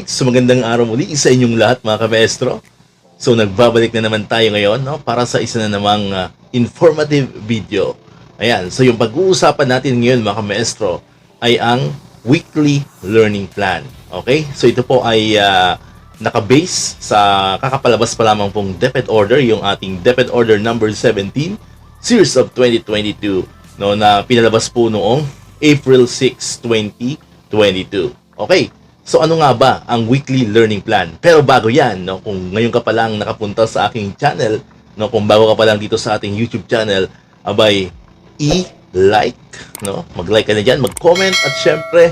Alright, so magandang araw muli sa inyong lahat mga kameestro. So nagbabalik na naman tayo ngayon para sa isa na namang informative video. Ayan, so yung pag-uusapan natin ngayon mga kameestro ay ang weekly learning plan. Okay, so ito po ay nakabase sa kakapalabas pa lamang pong DepEd Order, yung ating DepEd Order number 17, Series of 2022, no, na pinalabas po noong April 6, 2022. Okay, so ano nga ba ang weekly learning plan? Pero bago yan, no, kung ngayon ka pa lang nakapunta sa aking channel, no, kung bago ka pa lang dito sa ating YouTube channel, abay, i-like, no, mag-like ka na dyan, mag-comment, at syempre,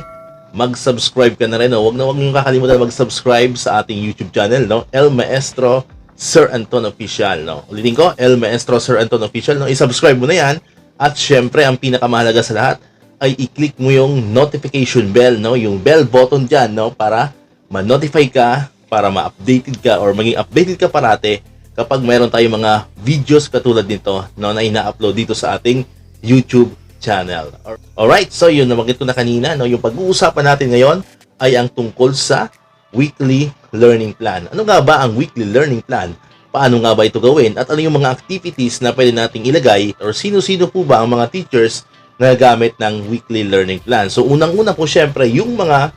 mag-subscribe ka na rin, no. Huwag niyong kakalimutan mag-subscribe sa ating YouTube channel, no, El Maestro Sir Anton Official, no. Ulitin ko, El Maestro Sir Anton Official, no, i-subscribe mo na yan, at syempre, ang pinakamahalaga sa lahat, ay i-click mo yung notification bell, no, yung bell button dyan, no, para ma-notify ka, para ma-updated ka, or maging updated ka parate kapag mayroon tayong mga videos katulad nito, no, na ina-upload dito sa ating YouTube channel. Alright, so yun, nabanggit ko na kanina, no, yung pag-uusapan natin ngayon ay ang tungkol sa weekly learning plan. Ano nga ba ang weekly learning plan? Paano nga ba ito gawin? At ano yung mga activities na pwede nating ilagay, or sino-sino po ba ang mga teachers na gamit ng weekly learning plan? So unang-una po syempre yung mga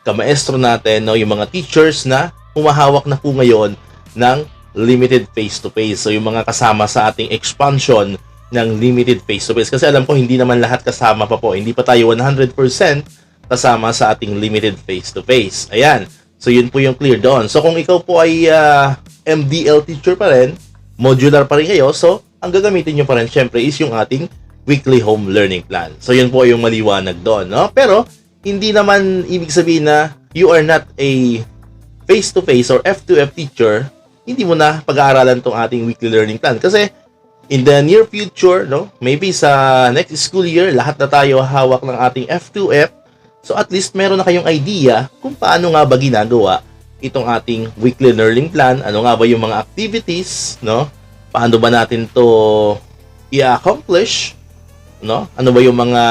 kamaestro natin, no, yung mga teachers na humahawak na po ngayon ng limited face-to-face. So yung mga kasama sa ating expansion ng limited face-to-face. Kasi alam ko hindi naman lahat kasama pa po. Hindi pa tayo 100% kasama sa ating limited face-to-face. Ayan. So yun po yung clear doon. So kung ikaw po ay MDL teacher pa rin, modular pa rin kayo, so ang gagamitin nyo pa rin syempre is yung ating weekly home learning plan. So yun po yung maliwanag doon, no? Pero hindi naman ibig sabihin na you are not a face-to-face or F2F teacher, hindi mo na pag-aaralan tong ating weekly learning plan. Kasi in the near future, no, maybe sa next school year, lahat na tayo hawak ng ating F2F. So at least meron na kayong idea kung paano nga ba ginagawa itong ating weekly learning plan. Ano nga ba yung mga activities, no? Paano ba natin to i-accomplish? No? Ano ba yung mga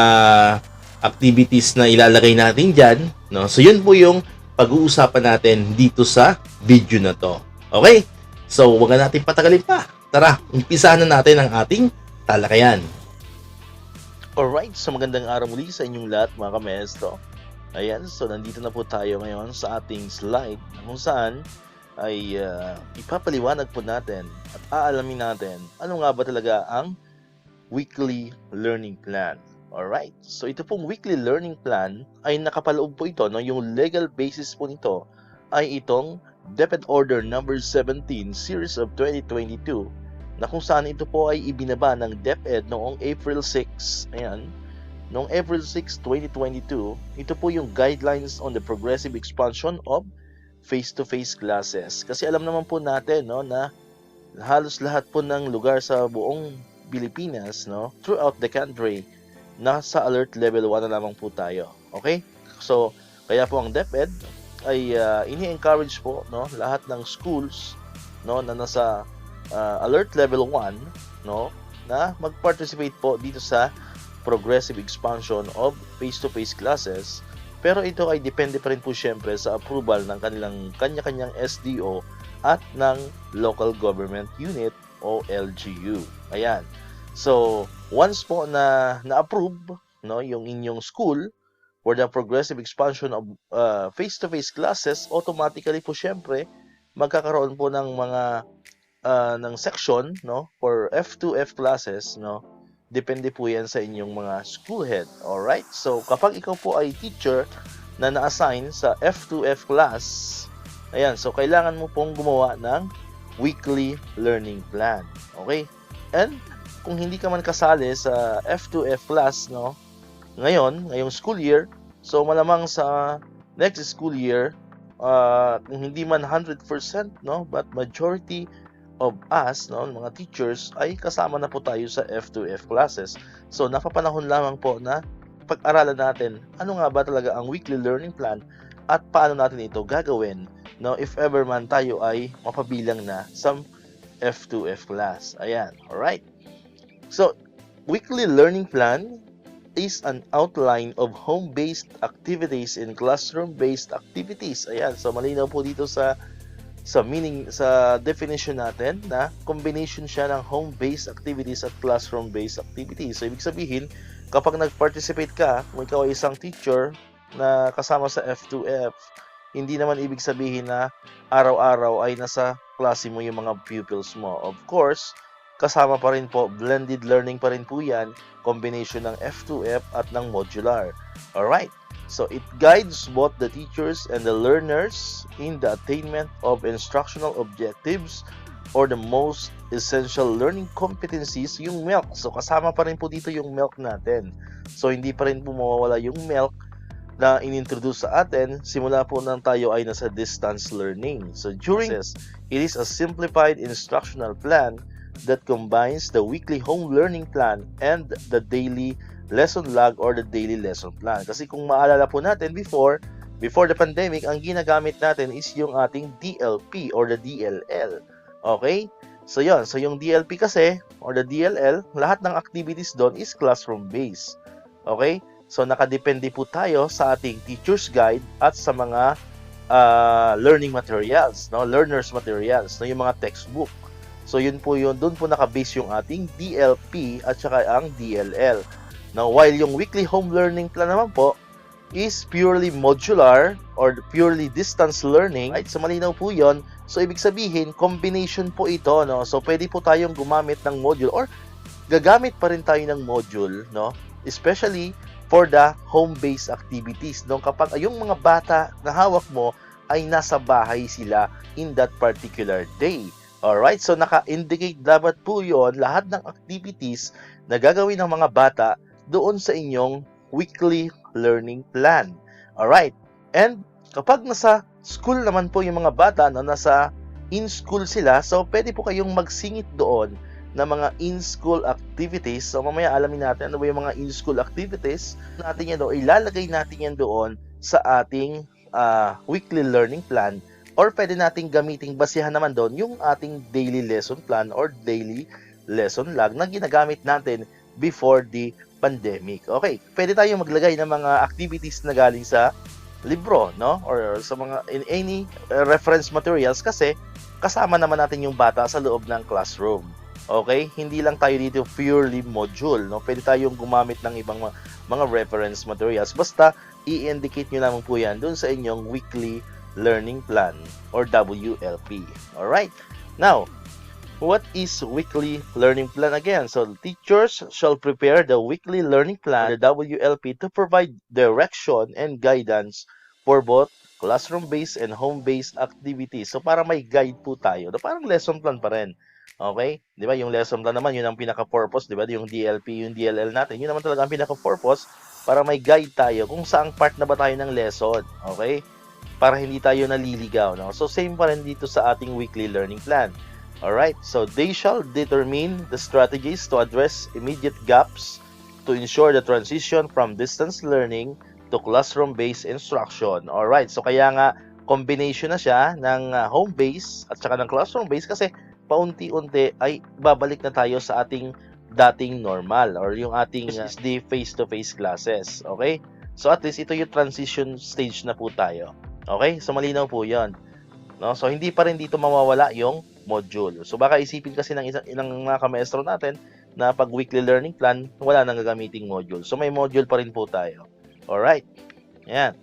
activities na ilalagay natin dyan? No? So, yun po yung pag-uusapan natin dito sa video na to. Okay? So, huwag na natin patagalin pa. Tara, umpisahan na natin ang ating talakayan. Alright, so magandang araw muli sa inyong lahat mga kameestro. Ayan, so nandito na po tayo ngayon sa ating slide kung saan ay ipapaliwanag po natin at aalamin natin ano nga ba talaga ang weekly learning plan. Alright, so ito pong weekly learning plan ay nakapaloob po ito, no? Yung legal basis po nito ay itong DepEd Order number 17 Series of 2022 na kung saan ito po ay ibinaba ng DepEd noong April 6. Ayan, noong April 6, 2022, ito po yung guidelines on the progressive expansion of face-to-face classes. Kasi alam naman po natin, no, na halos lahat po ng lugar sa buong Pilipinas, no, throughout the country, nasa alert level 1 na lamang po tayo. Okay? So, kaya po ang DepEd ay ini-encourage po, no, lahat ng schools, no, na nasa alert level 1, no, na mag-participate po dito sa progressive expansion of face-to-face classes. Pero ito ay depende pa rin po syempre sa approval ng kanilang kanya-kanyang SDO at ng local government unit o LGU. Ayan. So, once po na na-approve, no, yung inyong school for the progressive expansion of face-to-face classes, automatically po syempre magkakaroon po ng mga ng section, no, for F2F classes, no. Depende po yan sa inyong mga school head. Alright? So, kapag ikaw po ay teacher na na-assign sa F2F class, ayan, so kailangan mo pong gumawa ng weekly learning plan. Okay? And kung hindi ka man kasali sa F2F class, no, ngayong school year, so malamang sa next school year, kung hindi man 100%, no, but majority of us, no, mga teachers, ay kasama na po tayo sa F2F classes. So, napapanahon lamang po na pag-aralan natin ano nga ba talaga ang weekly learning plan at paano natin ito gagawin, no, if ever man tayo ay mapabilang na sa F2F class. Ayan, alright. So, weekly learning plan is an outline of home-based activities and classroom-based activities. Ayan, so malinaw po dito sa meaning, sa definition natin na combination siya ng home-based activities at classroom-based activities. So ibig sabihin, kapag nag-participate ka, kung ikaw ay isang teacher na kasama sa F2F, hindi naman ibig sabihin na araw-araw ay nasa klase mo yung mga pupils mo. Of course, kasama pa rin po, blended learning pa rin po yan, combination ng F2F at ng modular. Alright, so it guides both the teachers and the learners in the attainment of instructional objectives or the most essential learning competencies, yung MELC. So kasama pa rin po dito yung MELC natin. So hindi pa rin po mawawala yung MELC na inintroduce sa atin simula po nang tayo ay nasa distance learning. So during this, it is a simplified instructional plan that combines the weekly home learning plan and the daily lesson log or the daily lesson plan. Kasi kung maalala po natin before the pandemic, ang ginagamit natin is yung ating DLP or the DLL. Okay? So yun, so yung DLP kasi or the DLL, lahat ng activities doon is classroom based. Okay? So nakadepende po tayo sa ating teacher's guide at sa mga learning materials, no? Learner's materials, no? Yung mga textbook. So yun po yun, doon po nakabase yung ating DLP at saka ang DLL. Now, while yung weekly home learning plan naman po is purely modular or purely distance learning, right? So malinaw po yun. So ibig sabihin, combination po ito, no? So pwede po tayong gumamit ng module or gagamit pa rin tayo ng module, no? Especially for the home-based activities, no? Kapag yung mga bata na hawak mo ay nasa bahay sila in that particular day. Alright, so naka-indicate dapat po yun lahat ng activities na gagawin ng mga bata doon sa inyong weekly learning plan. Alright, and kapag nasa school naman po yung mga bata, no, nasa in-school sila, so pwede po kayong magsingit doon na mga in-school activities. So mamaya alamin natin ano ba yung mga in-school activities natin yan doon. Ilalagay natin yan doon sa ating weekly learning plan, or pwede nating gamiting basihan naman doon yung ating daily lesson plan or daily lesson log na ginagamit natin before the pandemic. Okay, pwede tayong maglagay ng mga activities na galing sa libro, no? Or sa mga in any reference materials kasi kasama naman natin yung bata sa loob ng classroom. Okay? Hindi lang tayo dito purely module, no? Pwede tayong gumamit ng ibang mga reference materials. Basta i-indicate nyo lamang po yan dun sa inyong weekly learning plan or WLP. Alright? Now, what is weekly learning plan again? So, teachers shall prepare the weekly learning plan, the WLP, to provide direction and guidance for both classroom-based and home-based activities. So, para may guide po tayo. Parang lesson plan pa rin. Okay? Di ba? Yung lesson plan naman, yun ang pinaka-purpose. Di ba? Yung DLP, yung DLL natin, yun naman talaga ang pinaka-purpose para may guide tayo kung saang part na ba tayo ng lesson. Okay? Para hindi tayo naliligaw. No? So, same pa rin dito sa ating weekly learning plan. Alright? So, they shall determine the strategies to address immediate gaps to ensure the transition from distance learning to classroom-based instruction. Alright? So, kaya nga, combination na siya ng home-based at saka ng classroom-based kasi paunti-unti ay babalik na tayo sa ating dating normal or yung ating the face-to-face classes. Okay? So at least ito yung transition stage na po tayo. Okay? So malinaw po yun. No? So hindi pa rin dito mawawala yung module. So baka isipin kasi ng mga kamaestro natin na pag weekly learning plan, wala nang gagamiting module. So may module pa rin po tayo. Alright? Yan.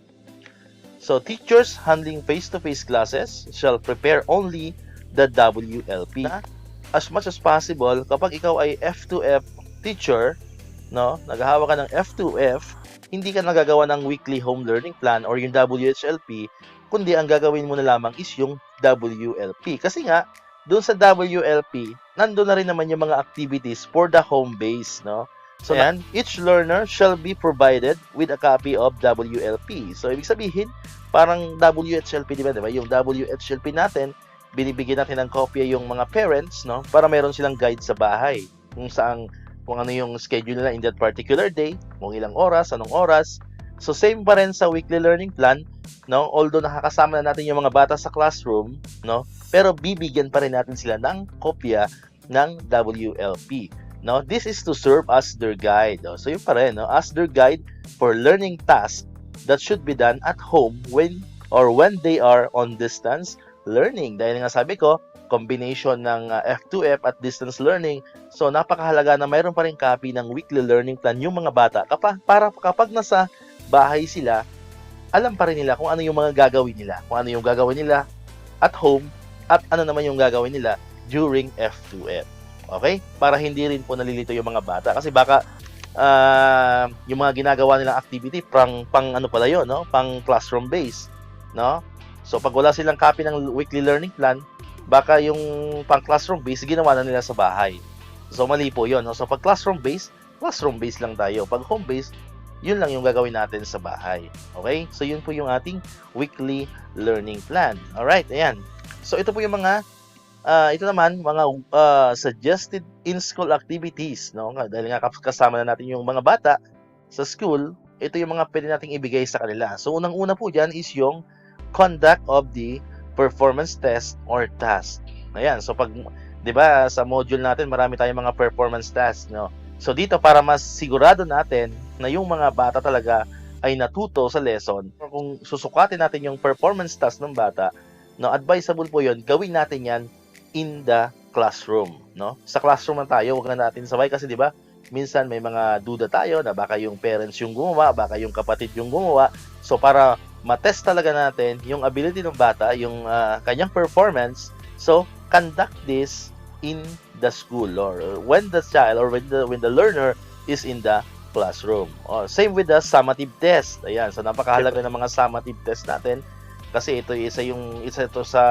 So teachers handling face-to-face classes shall prepare only the WLP. As much as possible, kapag ikaw ay F2F teacher, no, naghahawak ka ng F2F, hindi ka nagagawa ng weekly home learning plan or yung WHLP, kundi ang gagawin mo na lamang is yung WLP. Kasi nga, doon sa WLP, nandun na rin naman yung mga activities for the home base, no? So, and each learner shall be provided with a copy of WLP. So, ibig sabihin, parang WHLP, di ba? Yung WHLP natin, binibigyan natin ng kopya yung mga parents, no, para meron silang guide sa bahay kung ano yung schedule nila in that particular day, kung ilang oras, anong oras. So same pa rin sa weekly learning plan, no, although nakakasama na natin yung mga bata sa classroom, no, pero bibigyan pa rin natin sila ng kopya ng WLP. No, this is to serve as their guide. So yun pa rin, no? As their guide for learning tasks that should be done at home when they are on distance learning. Dahil nga sabi ko, combination ng F2F at distance learning. So napakahalaga na mayroon pa rin copy ng weekly learning plan yung mga bata para kapag nasa bahay sila, alam pa rin nila kung ano yung mga gagawin nila. Kung ano yung gagawin nila at home at ano naman yung gagawin nila during F2F. Okay? Para hindi rin po nalilito yung mga bata. Kasi baka yung mga ginagawa nilang activity pang ano pala yun, no? Pang classroom base, no? So pag wala silang copy ng weekly learning plan, baka yung pang classroom base ginawa na nila sa bahay. So mali po yun, no? So pag classroom base lang tayo. Pag home base, yun lang yung gagawin natin sa bahay. Okay? So yun po yung ating weekly learning plan. Alright, ayan. So ito po yung mga ito naman mga suggested in-school activities, no? Dahil nga kasama na natin yung mga bata sa school, ito yung mga pwede nating ibigay sa kanila. So unang-una po diyan is yung conduct of the performance test or task. Ayan, so pag 'di ba sa module natin marami tayong mga performance tasks, no? So dito para mas sigurado natin na yung mga bata talaga ay natuto sa lesson, kung susukatin natin yung performance task ng bata, no, advisable po 'yon, gawin natin 'yan in the classroom, no? Sa classroom man tayo, wag na natin sabay kasi 'di ba? Minsan may mga duda tayo na baka yung parents yung gumawa, baka yung kapatid yung gumawa. So para matest talaga natin yung ability ng bata, yung kanyang performance, so conduct this in the school or when the child or when the learner is in the classroom. Same with the summative test. Ayan, so napakahalaga ng mga summative test natin kasi ito isa ito sa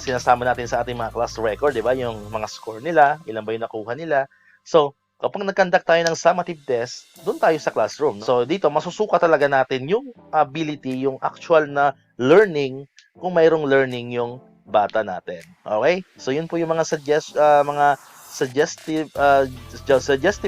sinasama natin sa ating mga class record, 'di ba? Yung mga score nila, ilan ba yung nakuha nila. So, kapag nag-conduct tayo ng summative test, doon tayo sa classroom. So, dito masusuka talaga natin yung ability, yung actual na learning, kung mayroong learning yung bata natin. Okay? So, yun po yung mga suggestive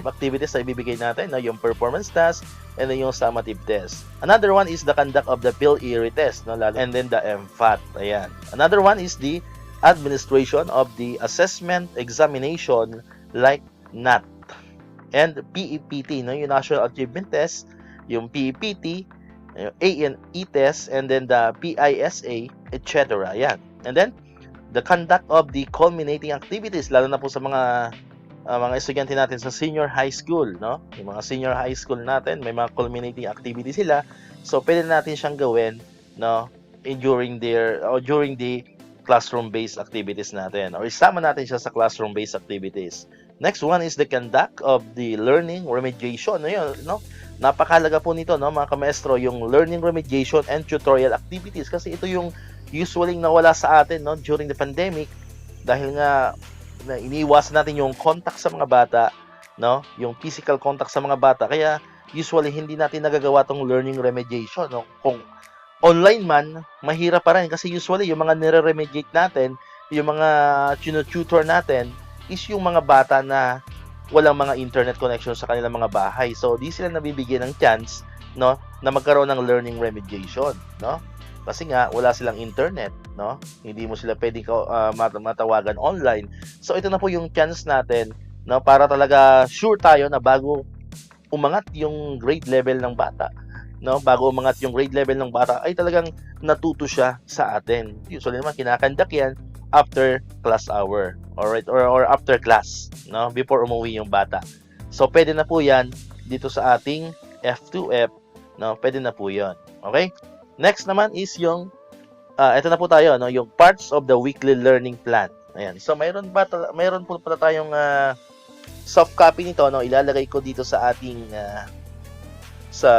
activities na ibibigay natin, no? Yung performance task and then yung summative test. Another one is the conduct of the PIL-ERI test, no? And then the MFAT. Ayan. Another one is the administration of the assessment examination like NAT and PEPT, no? Yung National Achievement Test, yung PEPT, yung ANE test, and then the PISA, etc. Ayan. And then the conduct of the culminating activities, lalo na po sa mga estudyante natin sa senior high school, no? Yung mga senior high school natin, may mga culminating activities sila. So pwede natin siyang gawin, no? During the classroom-based activities natin, or isama natin siya sa classroom-based activities. Next one is the conduct of the learning remediation. No? Napakahalaga po nito, no, mga kamaestro, yung learning remediation and tutorial activities kasi ito yung usually nawala sa atin, no, during the pandemic dahil nga iniiwasan natin yung contact sa mga bata, no, yung physical contact sa mga bata. Kaya usually hindi natin nagagawa tong learning remediation, no. Kung online man, mahirap pa rin kasi usually yung mga nire-remediate natin, yung mga tutor natin is yung mga bata na walang mga internet connection sa kanilang mga bahay. So, di sila nabibigyan ng chance, no, na magkaroon ng learning remediation, no? Kasi nga wala silang internet, no? Hindi mo sila pwedeng matawagan online. So, ito na po yung chance natin, no, para talaga sure tayo na bago umangat yung grade level ng bata, no, bago umangat yung grade level ng bata ay talagang natuto siya sa atin. Usually naman kinakandak yan after class hour, alright, or after class, no, before umuwi yung bata. So pwede na po yan dito sa ating F2F, no, pwede na po yan. Okay? Next naman is yung ito na po tayo, no, yung parts of the weekly learning plan. Ayan. So mayroon po pala tayong soft copy nito, no, ilalagay ko dito sa ating sa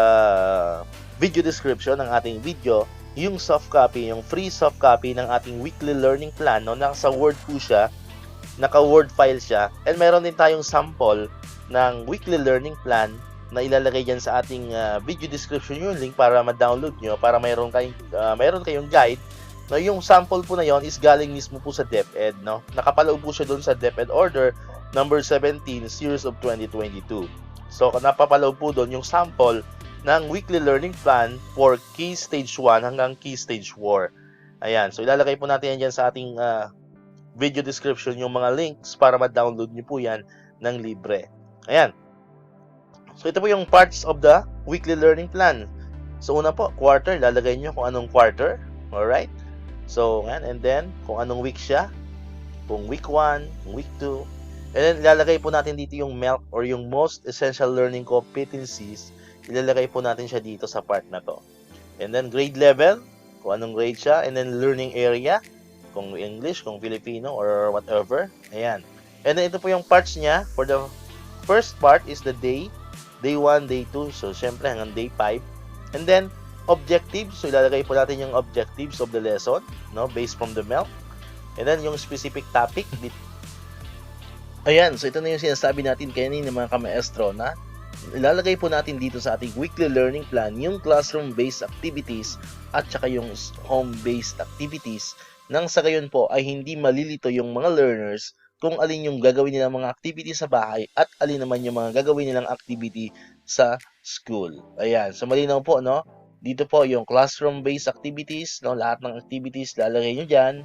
video description ng ating video, yung soft copy, yung free soft copy ng ating weekly learning plan, no, nasa Word po siya, naka-Word file siya, and meron din tayong sample ng weekly learning plan na ilalagay dyan sa ating video description, yung link para ma-download nyo, para mayroon kayong guide. No, yung sample po na yon is galing mismo po sa DepEd, no? Nakapaloob po siya doon sa DepEd Order number 17 series of 2022. So, napapaloob po doon yung sample ng weekly learning plan for Key Stage 1 hanggang Key Stage 4. Ayan. So, ilalagay po natin yan dyan sa ating video description yung mga links para ma-download nyo po yan ng libre. Ayan. So, ito po yung parts of the weekly learning plan. So, una po, quarter. Lalagay nyo kung anong quarter. Alright? So, ayan. And then, kung anong week siya. Kung week 1, week 2. And then, ilalagay po natin dito yung MELC or yung most essential learning competencies. Ilalagay po natin siya dito sa part na to. And then, grade level. Kung anong grade siya. And then, learning area. Kung English, kung Filipino, or whatever. Ayan. And then, ito po yung parts niya. For the first part is the day 1, day 2. So, syempre, hanggang day 5. And then, objectives. So, ilalagay po natin yung objectives of the lesson, no, based from the MELC. And then, yung specific topic. Ayan. So, ito na yung sinasabi natin kanina mga kamaestro na ilalagay po natin dito sa ating weekly learning plan yung classroom-based activities at saka yung home-based activities nang sa gayon po ay hindi malilito yung mga learners kung alin yung gagawin nilang mga activity sa bahay at alin naman yung mga gagawin nilang activity sa school. Ayan. So, malinaw po, no? Dito po yung classroom-based activities, no? Lahat ng activities lalagay nyo dyan,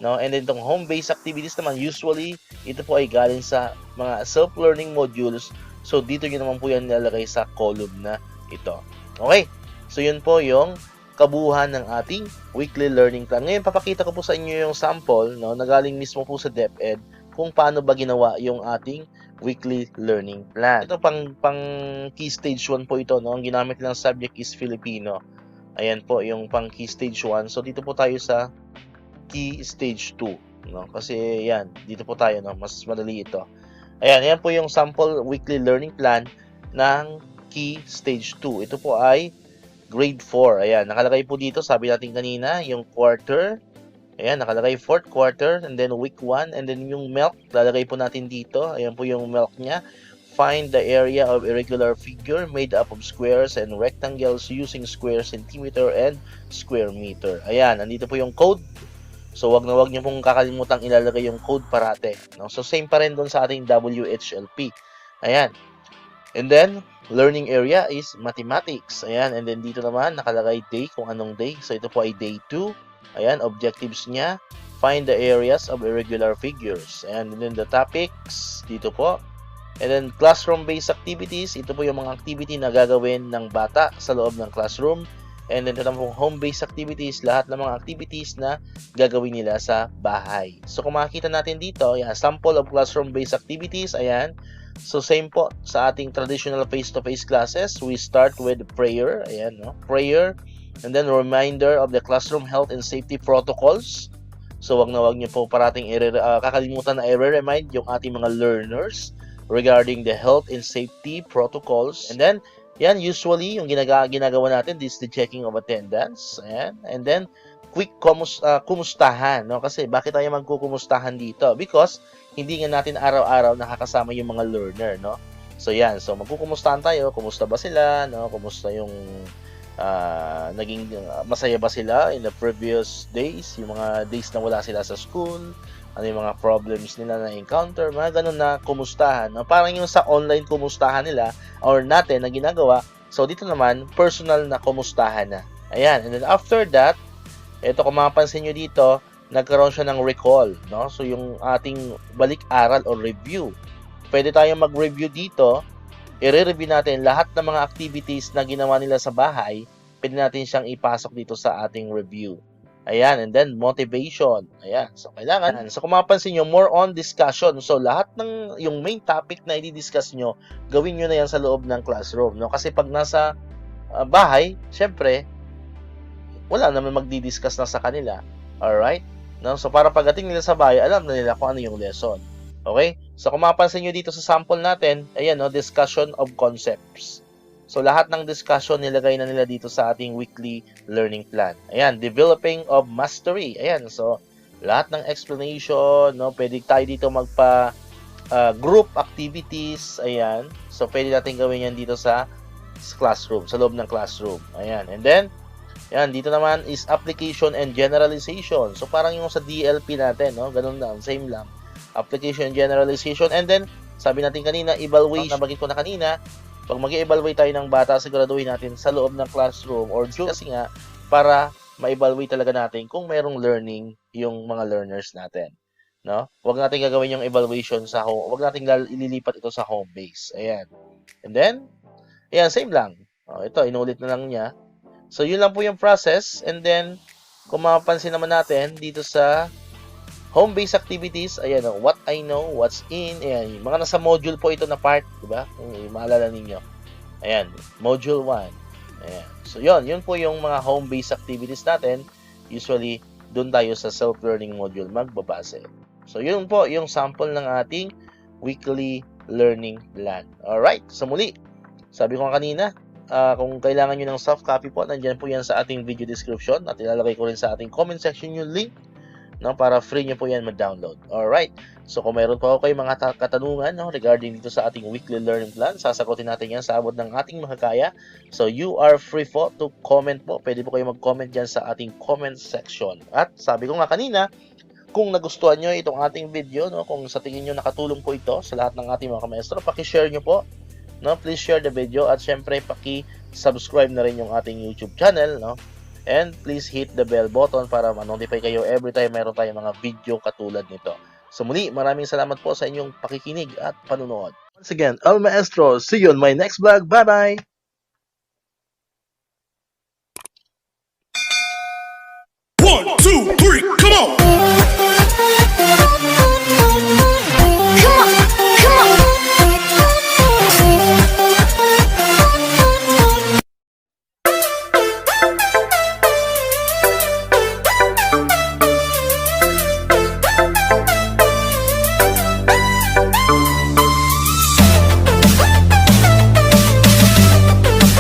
no? And then, itong home-based activities naman, usually, ito po ay galing sa mga self-learning modules. So, dito nyo naman po yan nilalagay sa column na ito. Okay? So, yun po yung kabuuan ng ating weekly learning plan. Ngayon, papakita ko po sa inyo yung sample, no? Na galing mismo po sa DepEd kung paano ba ginawa yung ating weekly learning plan. Ito pang key stage 1 po ito, no? Ang ginamit lang subject is Filipino. Ayan po yung pang key stage 1. So dito po tayo sa key stage 2, no? Kasi yan, dito po tayo, no? Mas madali ito. Ayan po yung sample weekly learning plan ng key stage 2. Ito po ay grade 4. Ayan, nakalagay po dito, sabi natin kanina, yung quarter. Ayan, nakalagay 4th quarter, and then week 1, and then yung MELC, lalagay po natin dito. Ayan po yung MELC niya. Find the area of irregular figure made up of squares and rectangles using square centimeter and square meter. Ayan, nandito po yung code. So, wag na wag niyo pong kakalimutang ilalagay yung code parate. No? So, same pa rin doon sa ating WHLP. Ayan. And then, learning area is mathematics. Ayan, and then dito naman, nakalagay day, kung anong day. So, ito po ay day 2. Ayan, objectives niya, find the areas of irregular figures. And then the topics, dito po. And then classroom-based activities, ito po yung mga activity na gagawin ng bata sa loob ng classroom. And then ito naman po home-based activities, lahat ng mga activities na gagawin nila sa bahay. So kung makikita natin dito, ayan, sample of classroom-based activities, ayan. So same po sa ating traditional face-to-face classes, we start with prayer, ayan, no? Prayer. And then, reminder of the classroom health and safety protocols. So, wag niyo po parating kakalimutan na i-remind yung ating mga learners regarding the health and safety protocols. And then, yan, usually, yung ginagawa natin, this is the checking of attendance. Ayan. And then, quick kumustahan. No? Kasi, bakit tayo magkukumustahan dito? Because, hindi nga natin araw-araw nakakasama yung mga learner. No? So, yan. So, magkukumustahan tayo. Kumusta ba sila? No? Kumusta yung naging masaya ba sila in the previous days, yung mga days na wala sila sa school, ano yung mga problems nila na encounter, mga ganun na kumustahan, no? Parang yung sa online kumustahan nila or natin na ginagawa. So dito naman personal na kumustahan na. Ayan, and then after that, ito kung mapapansin nyo dito, nagkaroon siya ng recall, no? So yung ating balik-aral or review, pwede tayong mag-review dito. I-review natin lahat ng mga activities na ginawa nila sa bahay, pwede natin siyang ipasok dito sa ating review. Ayan, and then motivation. Ayan, so kailangan. So kung mapapansin nyo, more on discussion. So lahat ng yung main topic na i-discuss nyo, gawin nyo na yan sa loob ng classroom. No? Kasi pag nasa bahay, syempre, wala naman magdi-discuss na sa kanila. Alright? No? So para pagdating nila sa bahay, alam na nila kung ano yung lesson. Okay? So, kung mapapansin nyo dito sa sample natin, ayan, no, discussion of concepts. So, lahat ng discussion nilagay na nila dito sa ating weekly learning plan. Ayan, developing of mastery. Ayan, so, lahat ng explanation, no, pwede tayo dito group activities. Ayan, so, pwede natin gawin yan dito sa classroom, sa loob ng classroom. Ayan, and then, ayan, dito naman is application and generalization. So, parang yung sa DLP natin, no, ganun lang, same lang. Application and generalization, and then sabi natin kanina, evaluation. Nabagit ko na kanina, pag mag-evaluate tayo ng bata, siguraduhin natin sa loob ng classroom or kasi nga, para ma-evaluate talaga natin kung merong learning yung mga learners natin. no? Huwag natin gagawin yung evaluation sa home. Huwag natin ililipat ito sa home base. Ayan. And then, ayan, same lang. Ito, inulit na lang niya. So, yun lang po yung process. And then, kung mapapansin naman natin dito sa home-based activities, ayan, what I know, what's in, ayan, yung mga nasa module po ito na part, di ba? Kung maalala ninyo. Ayan, module 1. Ayan. So, yun po yung mga home-based activities natin. Usually, doon tayo sa self-learning module magbabase. So, yun po yung sample ng ating weekly learning plan. Alright, so muli, sabi ko kanina, kung kailangan nyo ng soft copy po, nandyan po yan sa ating video description at ilalagay ko rin sa ating comment section yung link, no, para free nyo po yan mag-download. Alright, so kung mayroon po kayo mga katanungan, no, regarding dito sa ating weekly learning plan, sasagutin natin yan sa abot ng ating makakaya. So you are free po to comment po. Pwede po kayo mag-comment dyan sa ating comment section. At sabi ko nga kanina, kung nagustuhan nyo itong ating video, no, kung sa tingin nyo nakatulong po ito sa lahat ng ating mga kamaestro, paki-share nyo po, no, please share the video at syempre paki-subscribe na rin yung ating YouTube channel, no, and please hit the bell button para ma-notify kayo every time meron tayong mga video katulad nito. So muli, maraming salamat po sa inyong pakikinig at panunood. Once again, El Maestro, see you on my next vlog. Bye-bye!